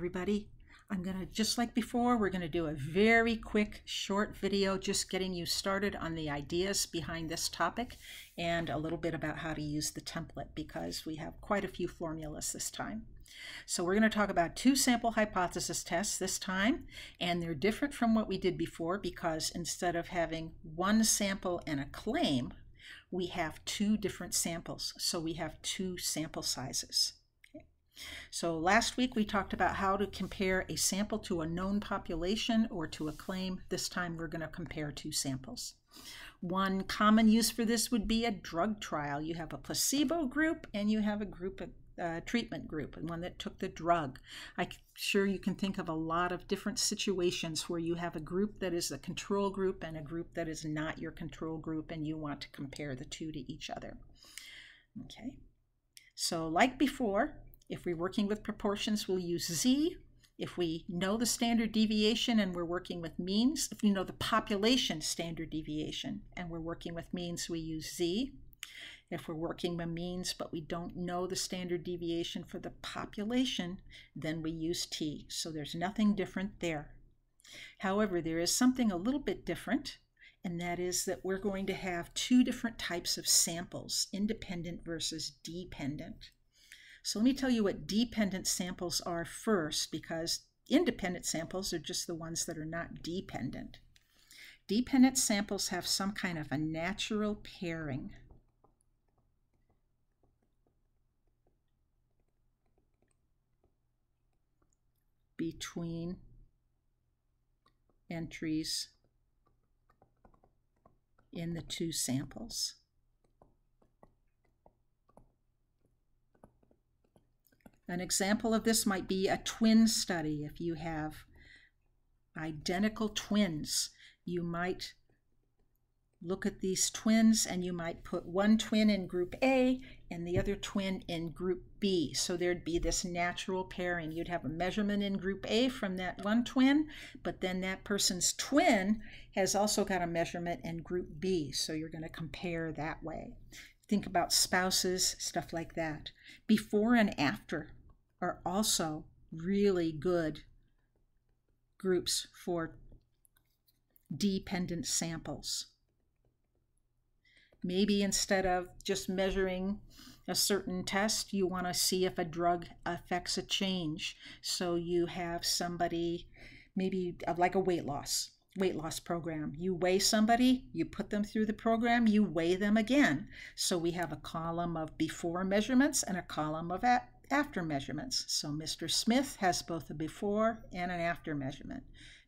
everybody. I'm going to, just like before, we're going to do a very quick, short video just getting you started on the ideas behind this topic and a little bit about how to use the template because we have quite a few formulas this time. So we're going to talk about two sample hypothesis tests this time, and they're different from what we did before because instead of having one sample and a claim, we have two different samples. So we have two sample sizes. So last week we talked about how to compare a sample to a known population or to a claim. This time we're going to compare two samples. One common use for this would be a drug trial. You have a placebo group and you have a group of treatment group, and one that took the drug. I'm sure you can think of a lot of different situations where you have a group that is a control group and a group that is not your control group, and you want to compare the two to each other. Okay, so like before, if we're working with proportions, we'll use Z. If we know the standard deviation and we're working with means, if we know the population standard deviation and we're working with means, we use Z. If we're working with means but we don't know the standard deviation for the population, then we use T. So there's nothing different there. However, there is something a little bit different, and that is that we're going to have two different types of samples, independent versus dependent. So let me tell you what dependent samples are first, because independent samples are just the ones that are not dependent. Dependent samples have some kind of a natural pairing between entries in the two samples. An example of this might be a twin study. If you have identical twins, you might look at these twins and you might put one twin in group A and the other twin in group B. So there'd be this natural pairing. You'd have a measurement in group A from that one twin, but then that person's twin has also got a measurement in group B. So you're going to compare that way. Think about spouses, stuff like that. Before and after are also really good groups for dependent samples. Maybe instead of just measuring a certain test, you want to see if a drug affects a change. So you have somebody, maybe like a weight loss program. You weigh somebody, you put them through the program, you weigh them again. So we have a column of before measurements and a column of after measurements. So Mr. Smith has both a before and an after measurement.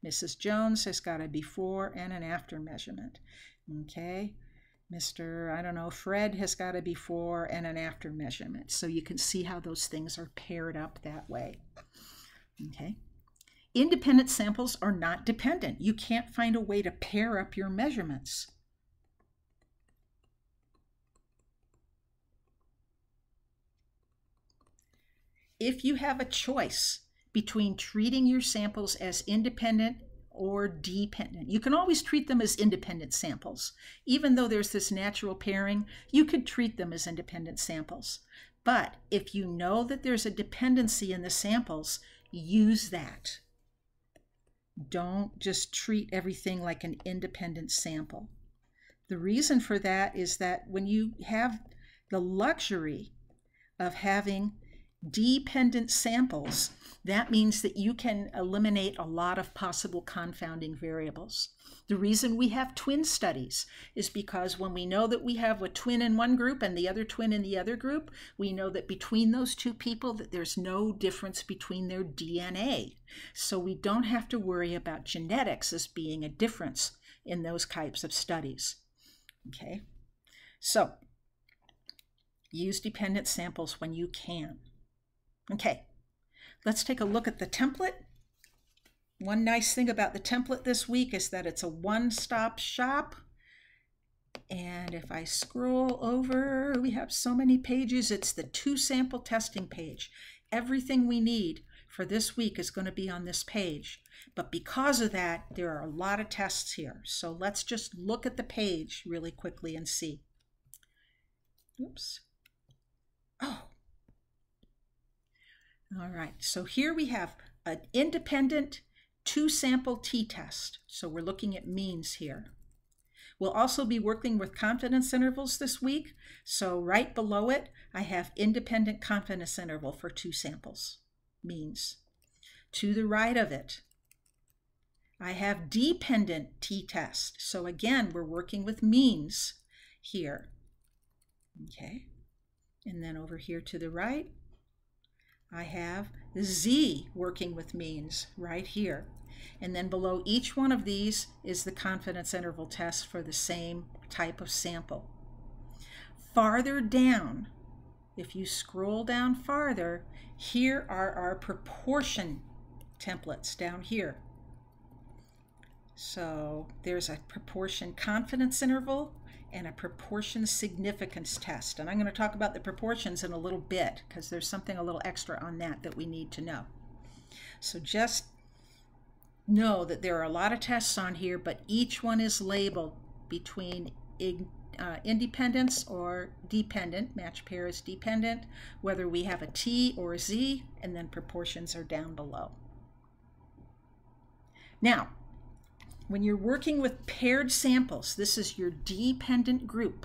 Mrs. Jones has got a before and an after measurement. Okay. Mr. Fred has got a before and an after measurement. So you can see how those things are paired up that way. Okay. Independent samples are not dependent. You can't find a way to pair up your measurements. If you have a choice between treating your samples as independent or dependent, you can always treat them as independent samples. Even though there's this natural pairing, you could treat them as independent samples. But if you know that there's a dependency in the samples, use that. Don't just treat everything like an independent sample. The reason for that is that when you have the luxury of having dependent samples, that means that you can eliminate a lot of possible confounding variables. The reason we have twin studies is because when we know that we have a twin in one group and the other twin in the other group, we know that between those two people that there's no difference between their DNA. So we don't have to worry about genetics as being a difference in those types of studies. Okay, so use dependent samples when you can. Okay, let's take a look at the template. One nice thing about the template this week is that it's a one-stop shop. And if I scroll over, we have so many pages. It's the two sample testing page. Everything we need for this week is going to be on this page. But because of that, there are a lot of tests here. So let's just look at the page really quickly and see. Oops. Oh. All right, so here we have an independent two-sample t-test. So we're looking at means here. We'll also be working with confidence intervals this week. So right below it, I have independent confidence interval for two samples, means. To the right of it, I have dependent t-test. So again, we're working with means here. Okay. And then over here to the right, I have Z working with means right here. And then below each one of these is the confidence interval test for the same type of sample. Farther down, if you scroll down farther, here are our proportion templates down here. So there's a proportion confidence interval and a proportion significance test. And I'm going to talk about the proportions in a little bit because there's something a little extra on that we need to know. So just know that there are a lot of tests on here, but each one is labeled between independence or dependent, match pair is dependent, whether we have a T or a Z, and then proportions are down below. Now, when you're working with paired samples, this is your dependent group.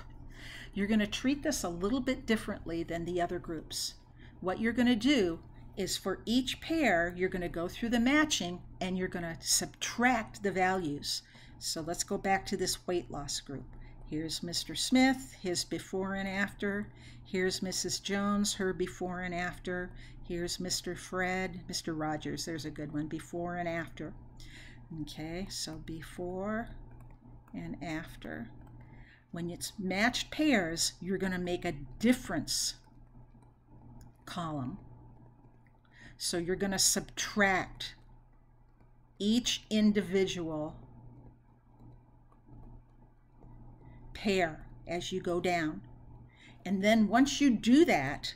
You're going to treat this a little bit differently than the other groups. What you're going to do is for each pair, you're going to go through the matching and you're going to subtract the values. So let's go back to this weight loss group. Here's Mr. Smith, his before and after. Here's Mrs. Jones, her before and after. Here's Mr. Fred, Mr. Rogers, there's a good one, before and after. Okay, so before and after. When it's matched pairs, you're going to make a difference column. So you're going to subtract each individual pair as you go down. And then once you do that,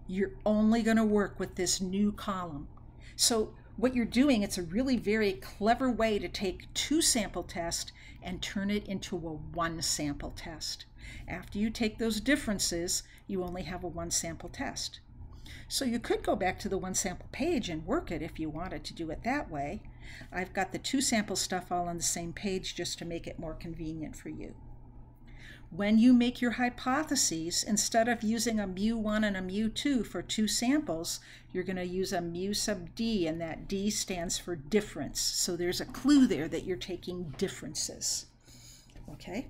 you're only going to work with this new column. So what you're doing, it's a really very clever way to take two sample test and turn it into a one sample test. After you take those differences, you only have a one sample test. So you could go back to the one sample page and work it if you wanted to do it that way. I've got the two sample stuff all on the same page just to make it more convenient for you. When you make your hypotheses, instead of using a mu1 and a mu2 for two samples, you're going to use a mu sub d, and that d stands for difference. So there's a clue there that you're taking differences. Okay,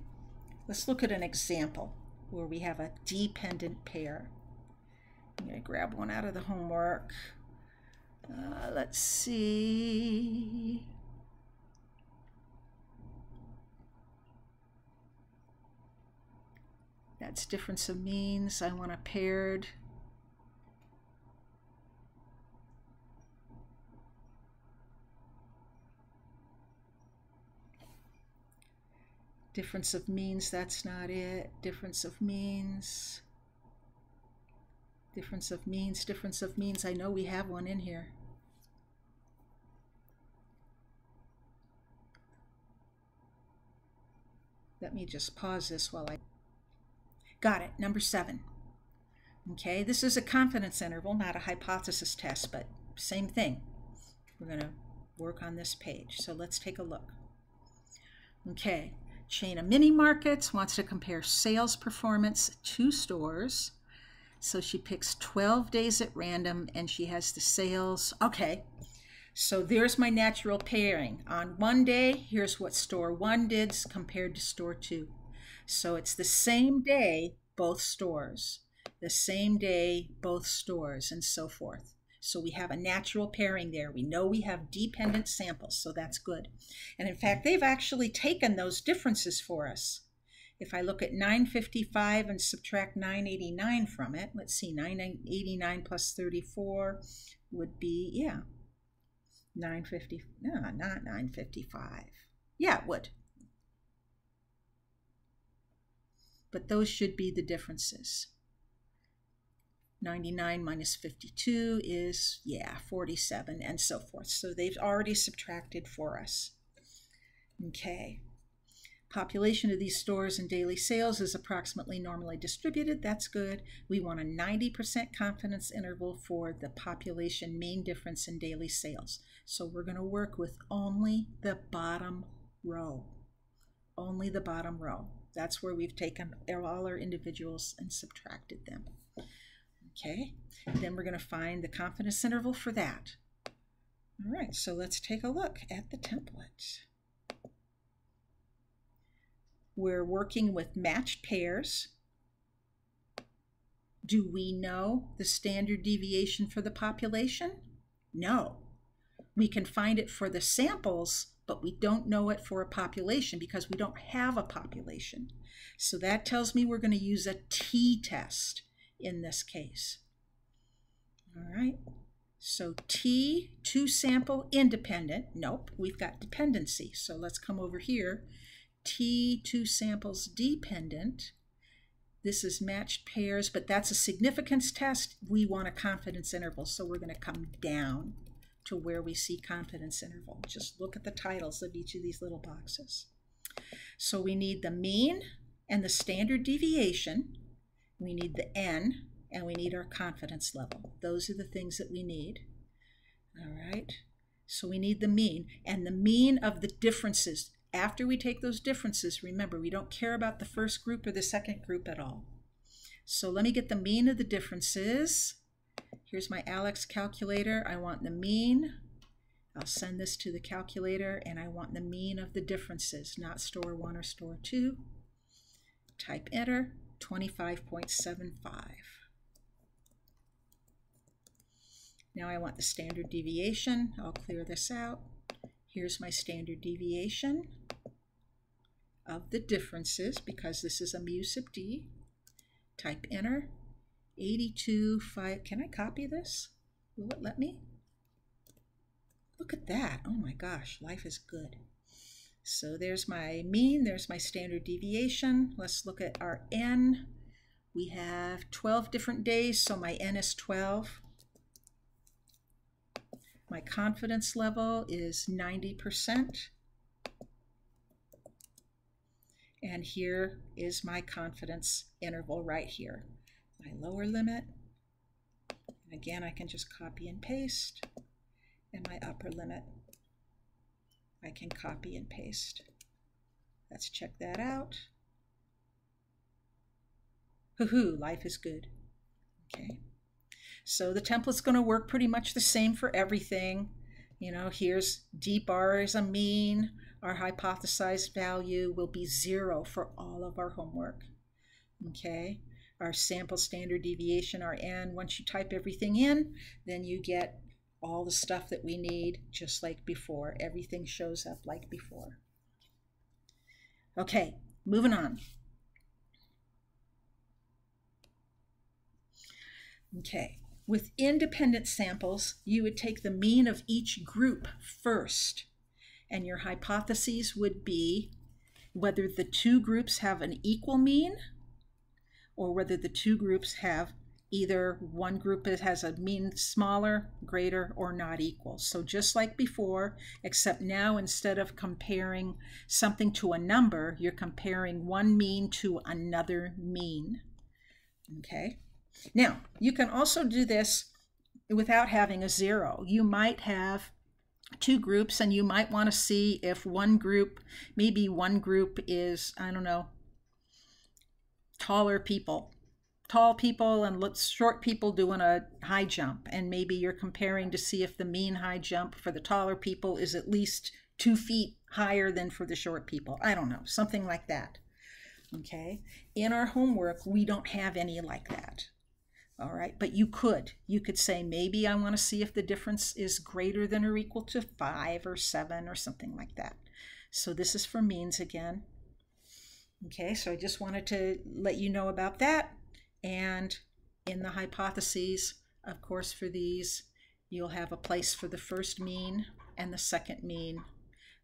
let's look at an example where we have a dependent pair. I'm going to grab one out of the homework. Let's see. That's difference of means. I want a paired. Difference of means, that's not it. Difference of means. Difference of means, difference of means. I know we have one in here. Let me just pause this while I... Got it, number 7. Okay, this is a confidence interval, not a hypothesis test, but same thing. We're going to work on this page. So let's take a look. Okay, chain of mini markets wants to compare sales performance to stores. So she picks 12 days at random and she has the sales. Okay, so there's my natural pairing. On one day, here's what store 1 did compared to store 2. So it's the same day, both stores. The same day, both stores, and so forth. So we have a natural pairing there. We know we have dependent samples, so that's good. And in fact, they've actually taken those differences for us. If I look at 955 and subtract 989 from it, let's see, 989 plus 34 would be, yeah, 950, no, not 955. Yeah, it would. But those should be the differences. 99 minus 52 is, yeah, 47, and so forth. So they've already subtracted for us. Okay. Population of these stores and daily sales is approximately normally distributed. That's good. We want a 90% confidence interval for the population mean difference in daily sales. So we're going to work with only the bottom row. Only the bottom row. That's where we've taken all our individuals and subtracted them. Okay, then we're going to find the confidence interval for that. All right, so let's take a look at the template. We're working with matched pairs. Do we know the standard deviation for the population? No. We can find it for the samples, but we don't know it for a population because we don't have a population. So that tells me we're going to use a t-test in this case. All right. So T, two sample independent. Nope, we've got dependency. So let's come over here. T, two samples dependent. This is matched pairs, but that's a significance test. We want a confidence interval, so we're going to come down to where we see confidence interval. Just look at the titles of each of these little boxes. So we need the mean and the standard deviation. We need the N, and we need our confidence level. Those are the things that we need. All right, so we need the mean, and the mean of the differences. After we take those differences, remember, we don't care about the first group or the second group at all. So let me get the mean of the differences. Here's my Alex calculator. I want the mean. I'll send this to the calculator, and I want the mean of the differences, not store 1 or store 2. Type enter, 25.75. Now I want the standard deviation. I'll clear this out. Here's my standard deviation of the differences because this is a mu sub d. Type enter. 82.5. Can I copy this? Will it let me? Look at that. Oh my gosh, life is good. So there's my mean, there's my standard deviation. Let's look at our n. We have 12 different days, so my n is 12. My confidence level is 90%. And here is my confidence interval right here. My lower limit. And again, I can just copy and paste. And my upper limit, I can copy and paste. Let's check that out. Hoo-hoo, life is good. Okay. So the template's going to work pretty much the same for everything. You know, here's d bar is a mean. Our hypothesized value will be 0 for all of our homework. Okay. Our sample standard deviation, our n, once you type everything in, then you get all the stuff that we need just like before. Everything shows up like before. Okay, moving on. Okay. With independent samples, you would take the mean of each group first, and your hypotheses would be whether the two groups have an equal mean or whether the two groups have either one group has a mean smaller, greater, or not equal. So just like before, except now instead of comparing something to a number, you're comparing one mean to another mean. Okay? Now, you can also do this without having a 0. You might have two groups and you might want to see if one group, maybe one group is, I don't know, taller people. Tall people and short people doing a high jump. And maybe you're comparing to see if the mean high jump for the taller people is at least 2 feet higher than for the short people. I don't know, something like that. Okay? In our homework, we don't have any like that. All right, but you could say maybe I want to see if the difference is greater than or equal to 5 or 7 or something like that. So this is for means again. Okay, so I just wanted to let you know about that. And in the hypotheses, of course, for these, you'll have a place for the first mean and the second mean.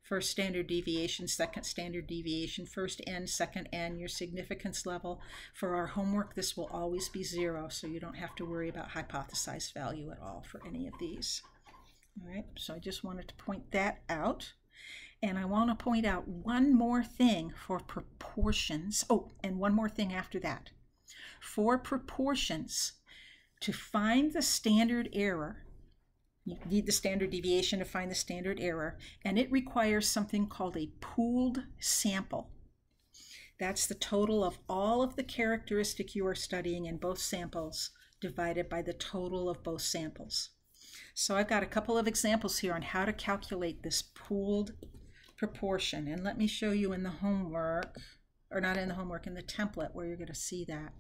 First standard deviation, second standard deviation, first n, second n, your significance level. For our homework, this will always be 0, so you don't have to worry about hypothesized value at all for any of these. All right, so I just wanted to point that out. And I want to point out one more thing for proportions. Oh, and one more thing after that. For proportions, to find the standard error, you need the standard deviation to find the standard error, and it requires something called a pooled sample. That's the total of all of the characteristic you are studying in both samples divided by the total of both samples. So I've got a couple of examples here on how to calculate this pooled proportion. And let me show you in the homework, or not in the homework, in the template where you're going to see that.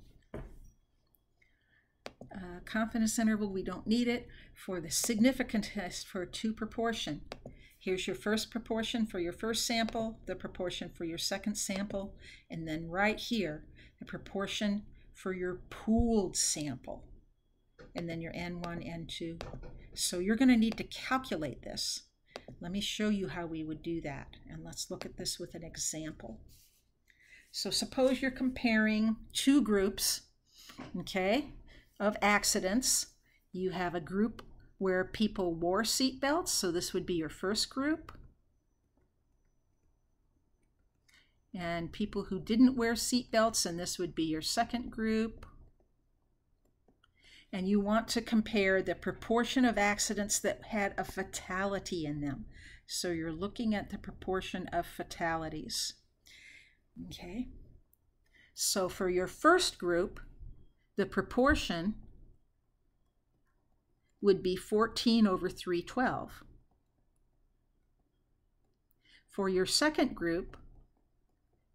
Confidence interval, we don't need it. For the significant test for two proportion, here's your first proportion for your first sample, the proportion for your second sample, and then right here, the proportion for your pooled sample, and then your N1, N2. So you're going to need to calculate this. Let me show you how we would do that, and let's look at this with an example. So suppose you're comparing two groups, okay, of accidents. You have a group where people wore seat belts, so this would be your first group. And people who didn't wear seat belts, and this would be your second group. And you want to compare the proportion of accidents that had a fatality in them. So you're looking at the proportion of fatalities. Okay. So for your first group, the proportion would be 14 over 312. For your second group,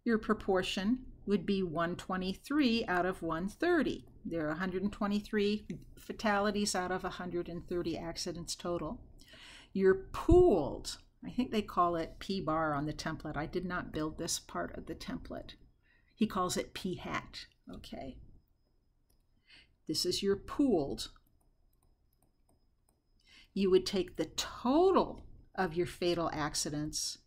your proportion would be 123 out of 130. There are 123 fatalities out of 130 accidents total. Your pooled, I think they call it P bar on the template. I did not build this part of the template. He calls it P hat. Okay. This is your pooled. You would take the total of your fatal accidents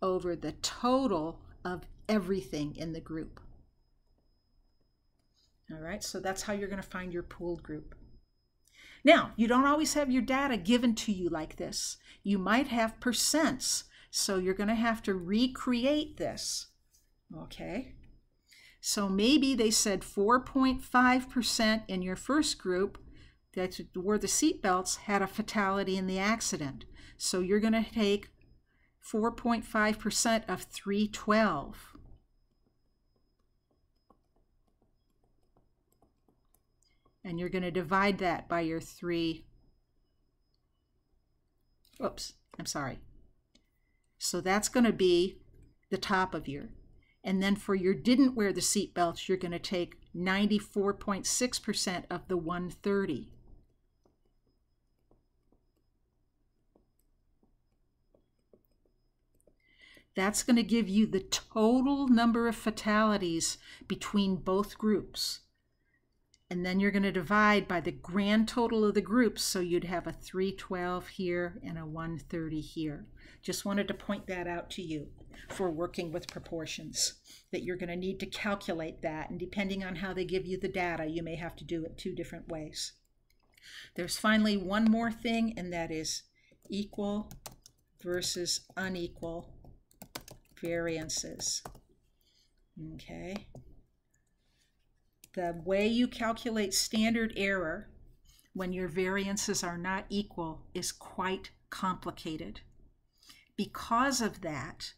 over the total of everything in the group. All right, so that's how you're going to find your pooled group. Now, you don't always have your data given to you like this. You might have percents, so you're going to have to recreate this. Okay. So maybe they said 4.5% in your first group that wore the seat belts had a fatality in the accident. So you're going to take 4.5% of 312. And you're going to divide that by your So that's going to be the top of your. And then for your didn't wear the seat belts, you're going to take 94.6% of the 130. That's going to give you the total number of fatalities between both groups. And then you're going to divide by the grand total of the groups, so you'd have a 312 here and a 130 here. Just wanted to point that out to you for working with proportions, that you're going to need to calculate that, and depending on how they give you the data, you may have to do it two different ways. There's finally one more thing, and that is equal versus unequal variances. Okay. The way you calculate standard error when your variances are not equal is quite complicated. Because of that,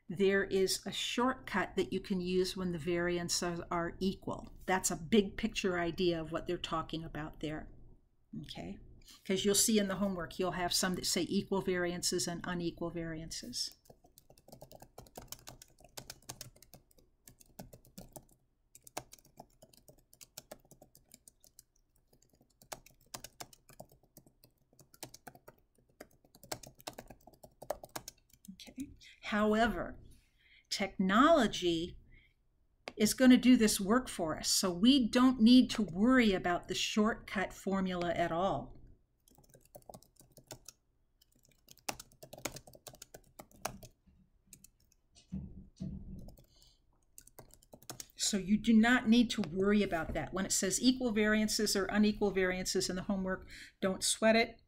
there is a shortcut that you can use when the variances are equal. That's a big picture idea of what they're talking about there. Okay? Because you'll see in the homework, you'll have some that say equal variances and unequal variances. However, technology is going to do this work for us, so we don't need to worry about the shortcut formula at all. So you do not need to worry about that. When it says equal variances or unequal variances in the homework, don't sweat it.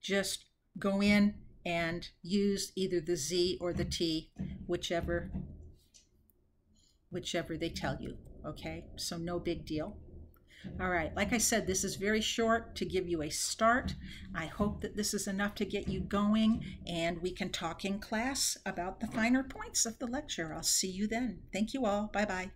Just go in and use either the Z or the T, whichever they tell you, okay? So no big deal. All right, like I said, this is very short to give you a start. I hope that this is enough to get you going, and we can talk in class about the finer points of the lecture. I'll see you then. Thank you all. Bye-bye.